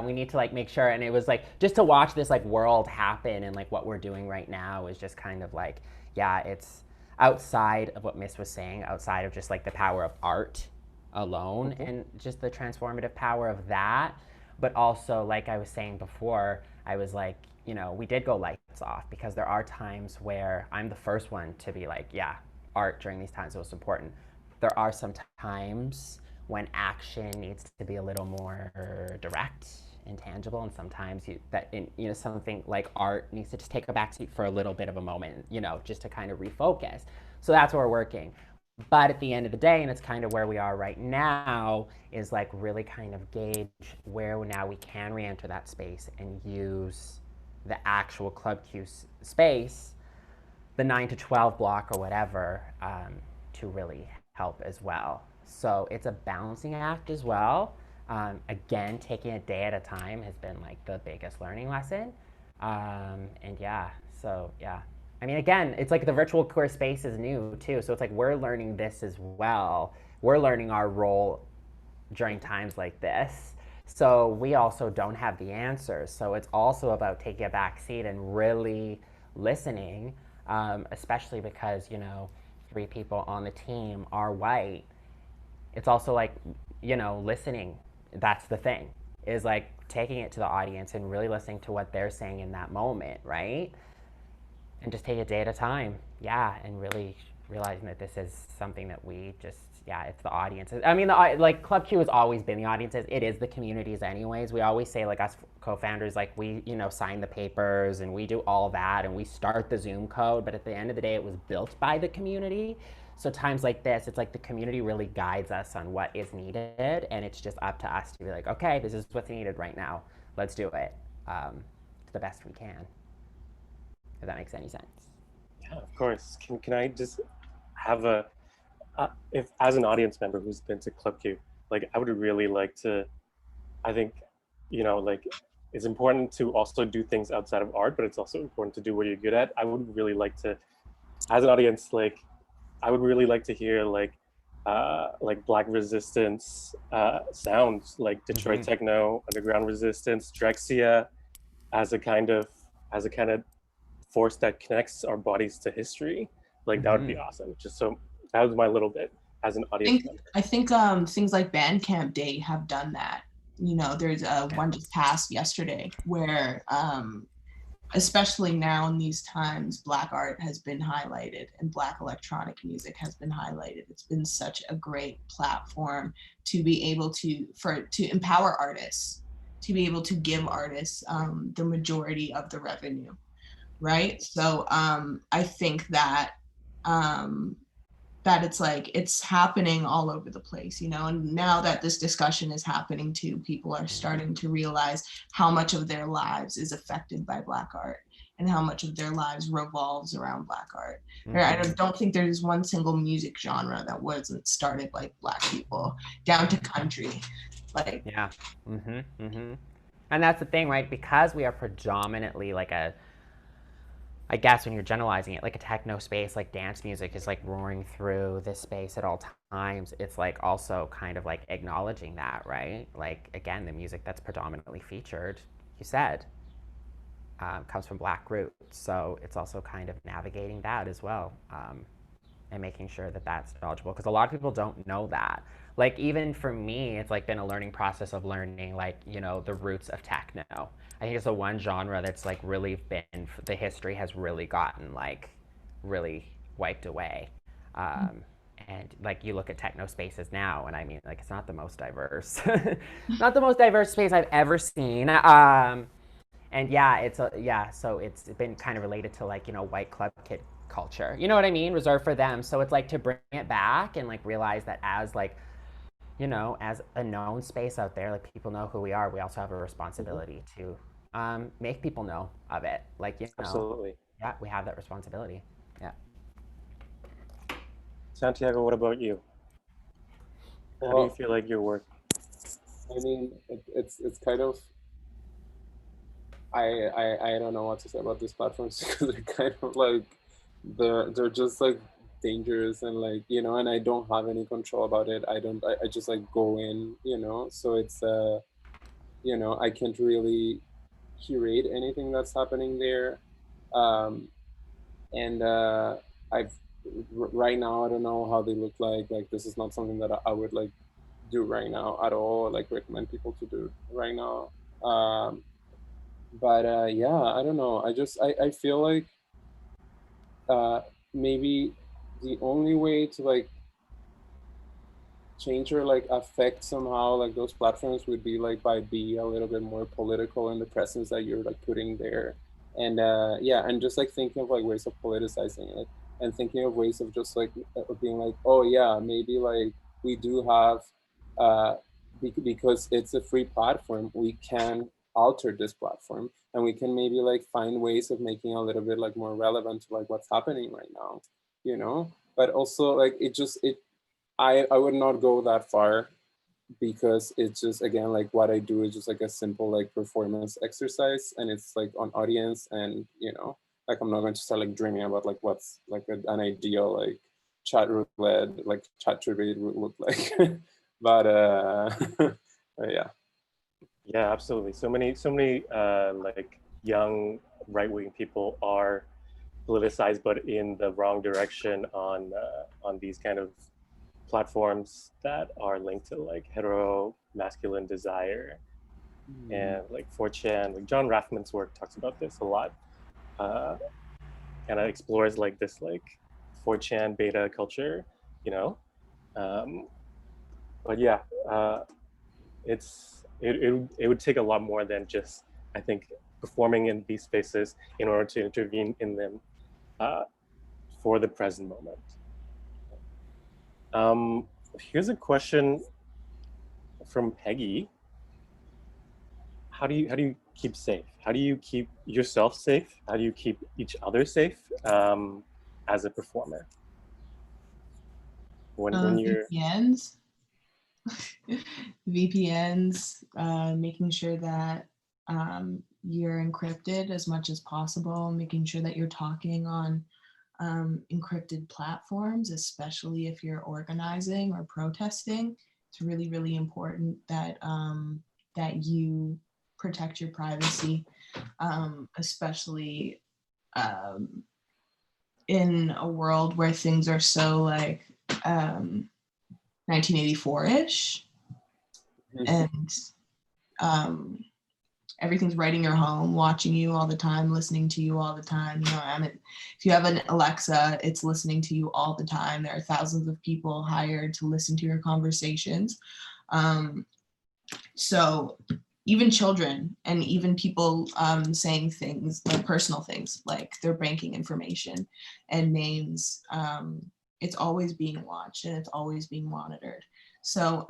we need to like make sure." And it was like just to watch this like world happen, and like what we're doing right now is just kind of like, yeah, it's outside of what Mist was saying, outside of just like the power of art alone and just the transformative power of that. But also, like I was saying before, I was like, you know, we did go lights off because there are times where I'm the first one to be like, yeah, art during these times was important. There are some times when action needs to be a little more direct and tangible, and sometimes something like art needs to just take a backseat for a little bit of a moment, you know, just to kind of refocus. So that's where we're working. But at the end of the day, and it's kind of where we are right now, is like really kind of gauge where now we can re-enter that space and use the actual Club Q space, the 9 to 12 block or whatever, to really help as well. So it's a balancing act as well. Again, taking a day at a time has been like the biggest learning lesson. And yeah, so yeah. I mean, again, it's like the virtual queer space is new too. So it's like we're learning this as well. We're learning our role during times like this. So we also don't have the answers. So it's also about taking a back seat and really listening, especially because, you know, 3 people on the team are white. It's also like, you know, listening. That's the thing, is like taking it to the audience and really listening to what they're saying in that moment, right? And just take a day at a time. Yeah, and really realizing that this is something that we just, yeah, it's the audiences. I mean, like Club Q has always been the audiences. It is the communities anyways. We always say, like, us co-founders, like, we, you know, sign the papers and we do all that and we start the Zoom code, but at the end of the day, it was built by the community. So times like this, it's like the community really guides us on what is needed, and it's just up to us to be like, okay, this is what's needed right now. Let's do it to the best we can. If that makes any sense. Yeah, of course. Can I just have a, if as an audience member who's been to Club Q, like I would really like to, I think, you know, like it's important to also do things outside of art, but it's also important to do what you're good at. I would really like to, as an audience, like I would really like to hear like Black resistance sounds, like Detroit techno, underground resistance, Drexia, as a kind of force that connects our bodies to history. Like that would be awesome. Just so that was my little bit as an audience member. I think things like Bandcamp Day have done that. You know, there's one just passed yesterday where especially now in these times, Black art has been highlighted and Black electronic music has been highlighted. It's been such a great platform to be able to empower artists, to be able to give artists the majority of the revenue, right? So I think that that it's like it's happening all over the place, you know, and now that this discussion is happening too, people are starting to realize how much of their lives is affected by Black art and how much of their lives revolves around Black art. I don't think there's one single music genre that wasn't started by Black people, down to country. Like, yeah. And that's the thing, right? Because we are predominantly like I guess when you're generalizing it, like a techno space, like dance music is like roaring through this space at all times. It's like also kind of like acknowledging that, right? Like, again, the music that's predominantly featured, you said, comes from Black roots. So it's also kind of navigating that as well, and making sure that that's knowledgeable, because a lot of people don't know that. Like, even for me, it's like been a learning process of learning, like, you know, the roots of techno. I think it's the one genre that's like really been, the history has really gotten like really wiped away. And like, you look at techno spaces now, and I mean, like, it's not the most diverse, not the most diverse space I've ever seen. And yeah, so it's been kind of related to, like, you know, white club kid culture. You know what I mean? Reserved for them. So it's like to bring it back and like realize that as, like, you know, as a known space out there, like, people know who we are. We also have a responsibility to make people know of it. Like, you know, Absolutely. yeah, we have that responsibility. Yeah. Santiago, what about you? How do you Well, feel like your work? I mean, it's kind of, I don't know what to say about these platforms because they're kind of like, they're just like dangerous, and like, you know, and I don't have any control about it. I just like go in, you know, so it's you know, I can't really curate anything that's happening there. um and I've right now I don't know how they look like this is not something that I would like do right now at all, like recommend people to do right now. But yeah, I don't know, I feel like uh maybe the only way to like change or like affect somehow like those platforms would be like by be a little bit more political in the presence that you're like putting there. And yeah, and just like thinking of like ways of politicizing it, and thinking of ways of just like of being like, oh yeah, maybe like we do have uh because it's a free platform, we can alter this platform, and we can maybe like find ways of making a little bit like more relevant to like what's happening right now, you know. But also like I would not go that far, because it's just again like what I do is just like a simple like performance exercise, and it's like on audience, and you know, like I'm not going to start like dreaming about like what's like an ideal like chat roulette like chat trivia would look like. But but yeah. Yeah, absolutely. So many like young right wing people are politicized, but in the wrong direction on these kind of platforms that are linked to like hetero masculine desire. And like 4chan, like John Rathman's work talks about this a lot. Uh, kind of explores like this like 4chan beta culture, you know. Um, but yeah, it would take a lot more than just, I think, performing in these spaces in order to intervene in them uh, for the present moment. Here's a question from Peggy. How do you keep safe? How do you keep yourself safe? How do you keep each other safe as a performer? When you're VPNs, VPNs, making sure that you're encrypted as much as possible, making sure that you're talking on encrypted platforms, especially if you're organizing or protesting. It's really, really important that that you protect your privacy, especially in a world where things are so like 1984-ish, and everything's right in your home, watching you all the time, listening to you all the time. You know, if you have an Alexa, it's listening to you all the time. There are thousands of people hired to listen to your conversations. So even children and even people saying things like personal things, like their banking information and names, it's always being watched and it's always being monitored. So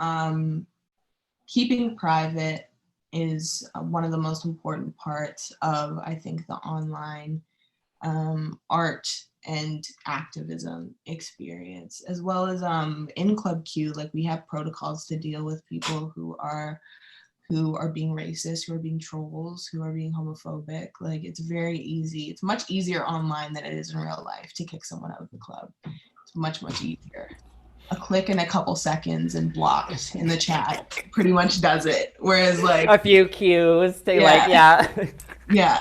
keeping private is one of the most important parts of, I think, the online art and activism experience, as well as in Club Q, like we have protocols to deal with people who are being racist, who are being trolls, who are being homophobic. Like, it's very easy. It's much easier online than it is in real life to kick someone out of the club. It's much, much easier. a click in a couple seconds and blocked in the chat pretty much does it. Whereas like a few cues to yeah.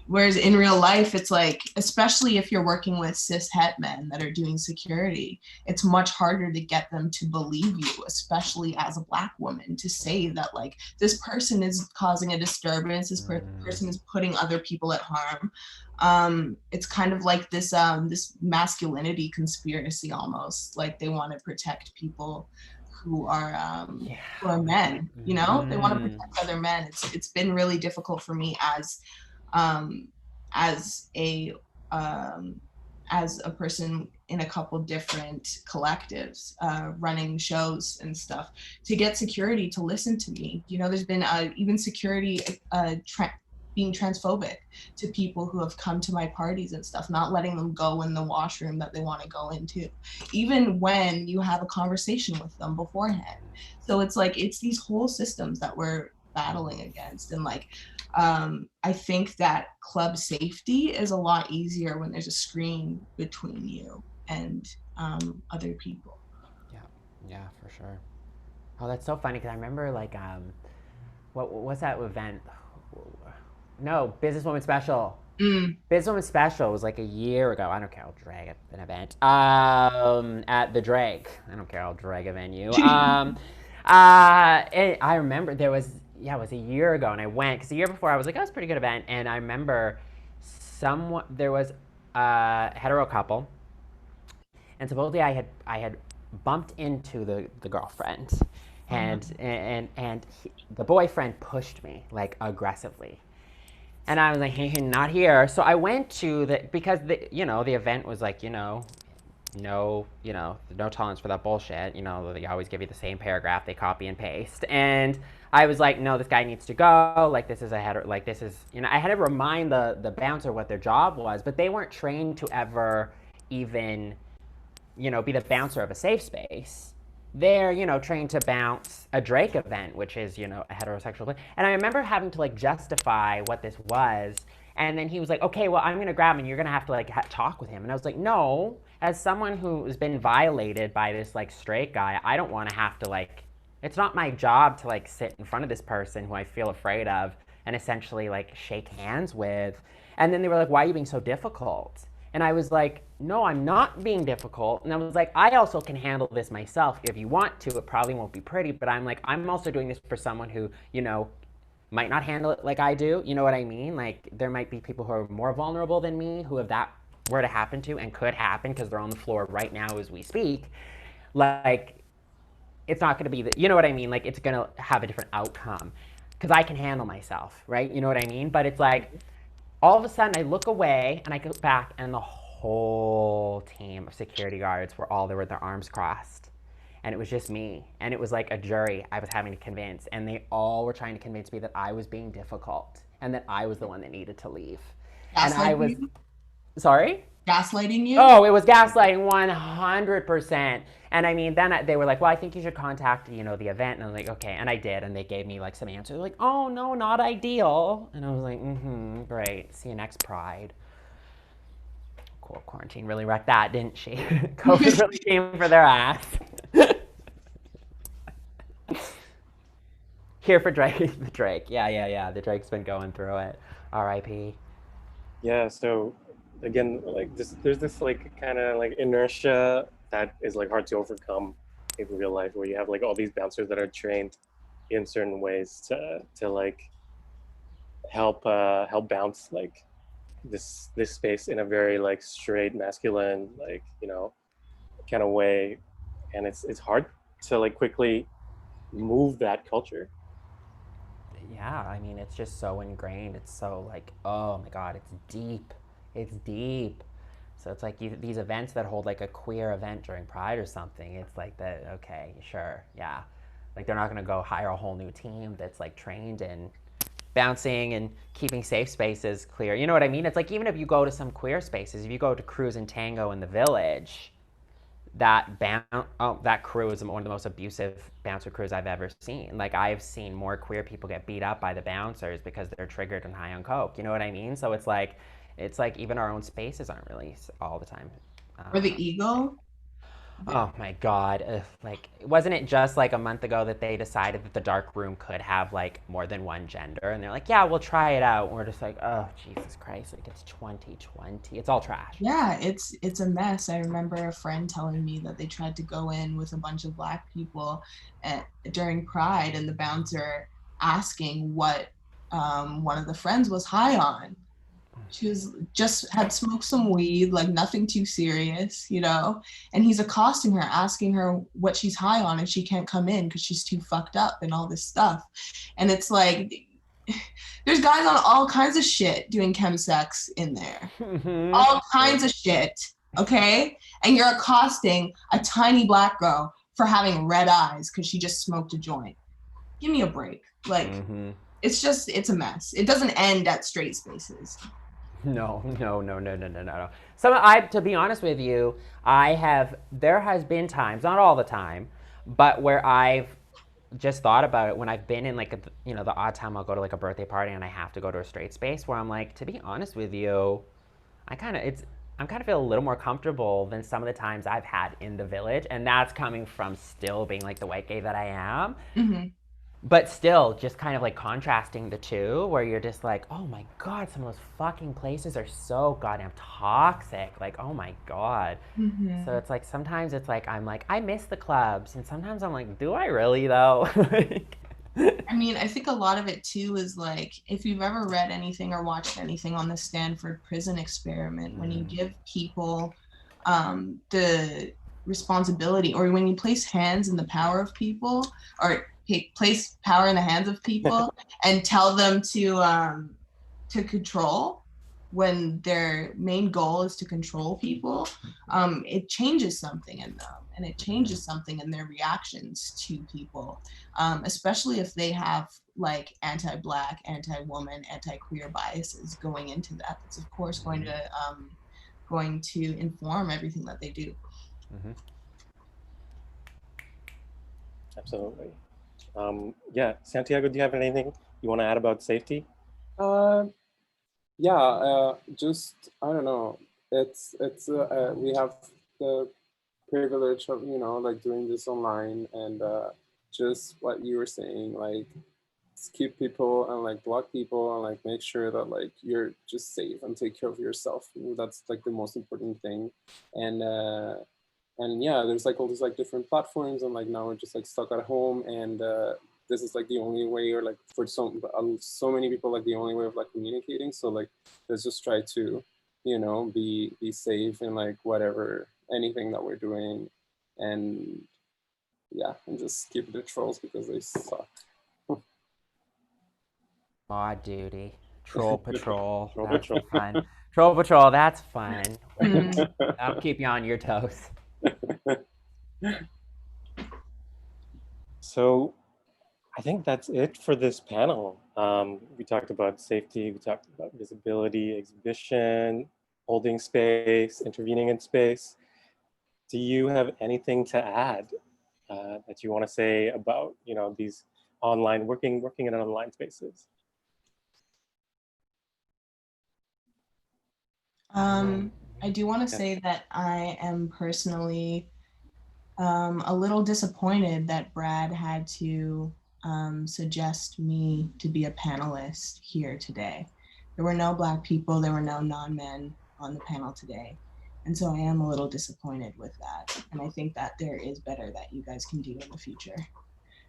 Whereas in real life, it's like, especially if you're working with cis het men that are doing security, it's much harder to get them to believe you, especially as a Black woman, to say that like this person is causing a disturbance, this person is putting other people at harm. It's kind of like this this masculinity conspiracy almost, like they want to protect people who are men, you know, they want to protect other men. It's been really difficult for me as a person in a couple different collectives running shows and stuff to get security to listen to me. You know, there's been even security being transphobic to people who have come to my parties and stuff, not letting them go in the washroom that they want to go into, even when you have a conversation with them beforehand. So it's like, it's these whole systems that we're battling against. And like, I think that club safety is a lot easier when there's a screen between you and other people. Yeah, for sure. Oh, that's so funny because I remember like what's that event? No, Businesswoman Special. Businesswoman Special was like a year ago. I don't care, I'll drag an event. At the Drake. I don't care, I'll drag a venue. I remember there was, it was a year ago, and I went because the year before I was like, oh, it's a pretty good event, and I remember there was a hetero couple, and supposedly I had bumped into the girlfriend, and the boyfriend pushed me like aggressively. And I was like, hey, not here. So I went to because the event was like, no tolerance for that bullshit. You know, they always give you the same paragraph, they copy and paste. And I was like, no, this guy needs to go. Like, this is I had to remind the bouncer what their job was, but they weren't trained to ever even, be the bouncer of a safe space. They're, trained to bounce a Drake event, which is, a heterosexual. And I remember having to like justify what this was. And then he was like, okay, well, I'm going to grab him and you're going to have to like talk with him. And I was like, no, as someone who's been violated by this like straight guy, I don't want to have to like, it's not my job to like sit in front of this person who I feel afraid of and essentially like shake hands with. And then they were like, why are you being so difficult? And I was like, no, I'm not being difficult. And I was like, I also can handle this myself. If you want to, it probably won't be pretty, but I'm like, I'm also doing this for someone who, might not handle it like I do. You know what I mean? Like, there might be people who are more vulnerable than me who, if that were to happen to, and could happen because they're on the floor right now as we speak, like, it's not going to be you know what I mean? Like, it's going to have a different outcome because I can handle myself, right? You know what I mean? But it's like, all of a sudden I look away and I go back and the whole team of security guards were all there with their arms crossed. And it was just me. And it was like a jury I was having to convince. And they all were trying to convince me that I was being difficult and that I was the one that needed to leave. And I was, sorry? Gaslighting you? Oh, it was gaslighting 100%. And I mean, then they were like, well, I think you should contact, the event. And I was like, okay. And I did. And they gave me like some answers. Like, oh, no, not ideal. And I was like, great. See you next Pride. Cool. Quarantine really wrecked that, didn't she? COVID really came for their ass. Here for Drake. The Drake. Yeah. The Drake's been going through it. R.I.P. Yeah, so again, like there's this like kind of like inertia that is like hard to overcome in real life, where you have like all these bouncers that are trained in certain ways to like help bounce like this space in a very like straight masculine like kind of way, and it's hard to like quickly move that culture. Yeah, I mean, it's just so ingrained. It's so like, oh my God, it's deep. It's deep. So it's like these events that hold like a queer event during Pride or something, it's like that, okay, sure, yeah. Like they're not gonna go hire a whole new team that's like trained in bouncing and keeping safe spaces clear. You know what I mean? It's like, even if you go to some queer spaces, if you go to Cruise and Tango in the Village, that crew is one of the most abusive bouncer crews I've ever seen. Like, I've seen more queer people get beat up by the bouncers because they're triggered and high on coke. You know what I mean? So it's like even our own spaces aren't really all the time Or the Eagle. Oh my God. Ugh, like, wasn't it just like a month ago that they decided that the dark room could have like more than one gender? And they're like, yeah, we'll try it out. And we're just like, oh, Jesus Christ. Like, it's 2020. It's all trash. Yeah, it's a mess. I remember a friend telling me that they tried to go in with a bunch of Black people during Pride, and the bouncer asking what one of the friends was high on. She was just had smoked some weed, like nothing too serious, you know. And he's accosting her, asking her what she's high on, and she can't come in because she's too fucked up and all this stuff. And it's like, there's guys on all kinds of shit doing chemsex in there, all kinds of shit. Okay, and you're accosting a tiny Black girl for having red eyes because she just smoked a joint. Give me a break. Like, it's a mess. It doesn't end at straight spaces. No. To be honest with you, there has been times, not all the time, but where I've just thought about it when I've been in like, the odd time I'll go to like a birthday party and I have to go to a straight space where I'm like, to be honest with you, I'm kind of feel a little more comfortable than some of the times I've had in the village. And that's coming from still being like the white gay that I am. Mm-hmm. But still, just kind of like contrasting the two, where you're just like, oh my God, some of those fucking places are so goddamn toxic. Like, oh my God. Mm-hmm. So it's like, sometimes it's like, I'm like, I miss the clubs. And sometimes I'm like, do I really though? I mean, I think a lot of it too is like, if you've ever read anything or watched anything on the Stanford prison experiment, when you give people the responsibility, or when you place hands in the power of people, or place power in the hands of people and tell them to control, when their main goal is to control people, it changes something in them, and it changes something in their reactions to people, especially if they have like anti-Black, anti-woman, anti-queer biases going into that. That's of course going to inform everything that they do. Absolutely. Yeah, Santiago, do you have anything you want to add about safety? Yeah, just I don't know. It's we have the privilege of like doing this online, and just what you were saying, like keep people and like block people and like make sure that like you're just safe and take care of yourself. That's like the most important thing. And yeah, there's like all these like different platforms, and like now we're just like stuck at home, and this is like the only way, or like for so many people, like the only way of like communicating. So like let's just try to be safe in like whatever, anything that we're doing, and yeah, and just keep the trolls because they suck. Mod duty. Troll patrol. Troll That's patrol. fun. Troll patrol, that's fun. That'll keep you on your toes. So I think that's it for this panel. We talked about safety, we talked about visibility, exhibition, holding space, intervening in space. Do you have anything to add that you want to say about these online working in online spaces? I do want to say that I am personally a little disappointed that Brad had to suggest me to be a panelist here today. There were no Black people, there were no non-men on the panel today. And so I am a little disappointed with that. And I think that there is better that you guys can do in the future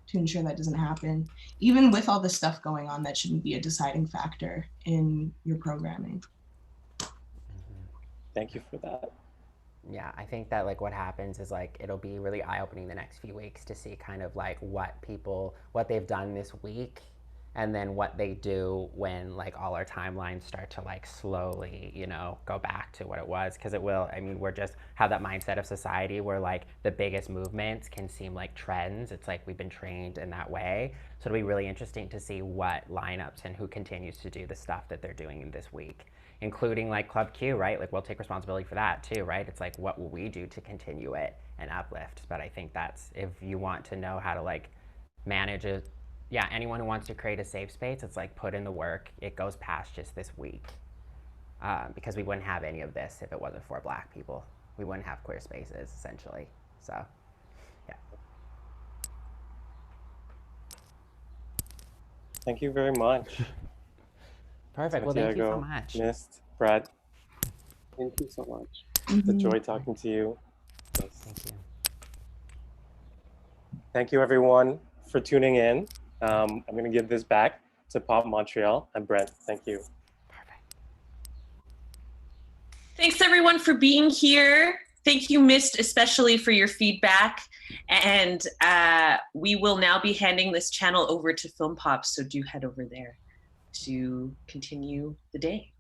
to ensure that doesn't happen. Even with all this stuff going on, that shouldn't be a deciding factor in your programming. Thank you for that. Yeah, I think that like what happens is like it'll be really eye-opening the next few weeks to see kind of like what they've done this week, and then what they do when like all our timelines start to like slowly go back to what it was, because it will. I mean, we're just have that mindset of society where like the biggest movements can seem like trends. It's like we've been trained in that way, so it'll be really interesting to see what lineups and who continues to do the stuff that they're doing in this week, including like Club Q, right? Like we'll take responsibility for that too, right? It's like, what will we do to continue it and uplift? But I think that's, if you want to know how to like manage it, yeah, anyone who wants to create a safe space, it's like put in the work. It goes past just this week, because we wouldn't have any of this if it wasn't for Black people. we wouldn't have queer spaces essentially. So, yeah. Thank you very much. Perfect. Well, thank you so Santiago, much. Mist, Brad. Thank you so much. It's a joy talking to you. Yes. Thank you. Thank you, everyone, for tuning in. I'm going to give this back to Pop Montreal and Brent. Thank you. Perfect. Thanks everyone for being here. Thank you, Mist, especially for your feedback. And we will now be handing this channel over to Film Pop, so do head over there to continue the day.